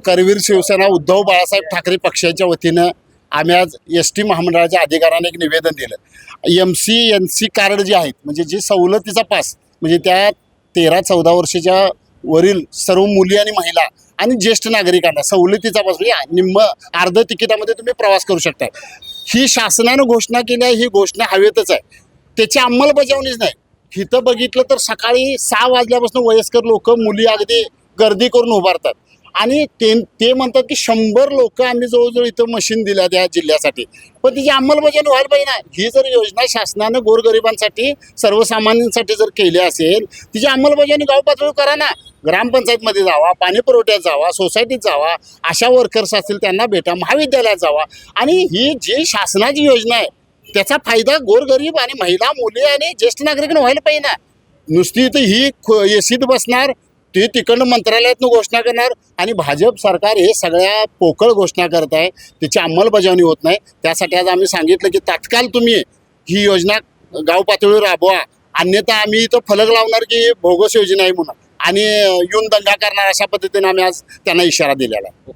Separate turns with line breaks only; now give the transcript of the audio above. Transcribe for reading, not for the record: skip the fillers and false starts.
करवीर शिवसेना उद्धव बाळासाहेब ठाकरे पक्षाच्या वतीनं आम्ही आज एस.टी महामंडळाच्या अधिकाऱ्यांना एक निवेदन दिलं। MC कार्ड जे आहेत म्हणजे जी सवलतीचा पास म्हणजे त्या 13-14 वर्षाच्या वरील सर्व मुली आणि महिला आणि ज्येष्ठ नागरिकांना सवलतीचा पास म्हणजे निम्म अर्ध तिकिटामध्ये तुम्ही प्रवास करू शकता। ही शासनानं घोषणा केली आहे, ही घोषणा हवेतच आहे, त्याची अंमलबजावणीच नाही। इथं बघितलं तर सकाळी 6 वाजल्यापासून वयस्कर लोक मुली अगदी गर्दी करून उभारतात आणि ते म्हणतात की 100 लोक आम्ही जवळजवळ इथं मशीन दिल्या त्या जिल्ह्यासाठी, पण तिची अंमलबजावणी व्हायला पाहिजे ना। ही जर योजना शासनानं गोरगरिबांसाठी सर्वसामान्यांसाठी जर केली असेल तिची अंमलबजावणी गाव पातळीवर करा ना। ग्रामपंचायतमध्ये जावा, पाणी पुरवठ्यात जावा, सोसायटीत जावा, आशा वर्कर्स असतील त्यांना भेटा, महाविद्यालयात जावा आणि ही जी शासनाची योजना आहे त्याचा फायदा गोरगरीब आणि महिला, मुली आणि ज्येष्ठ नागरिकांना व्हायला पाहिजे ना। नुसती तर ही एसीत बसणार, ते तिकडनं मंत्रालयातनं घोषणा करणार आणि भाजप सरकार हे सगळ्या पोकळ घोषणा करत आहे, त्याची अंमलबजावणी होत नाही। त्यासाठी आज आम्ही सांगितलं की तात्काळ तुम्ही ही योजना गाव पातळीवर राबवा, अन्यथा आम्ही इथं फलक लावणार की बोगस योजना आहे म्हणून आणि येऊन दंगा करणार, अशा पद्धतीने आम्ही आज त्यांना इशारा दिलेला आहे।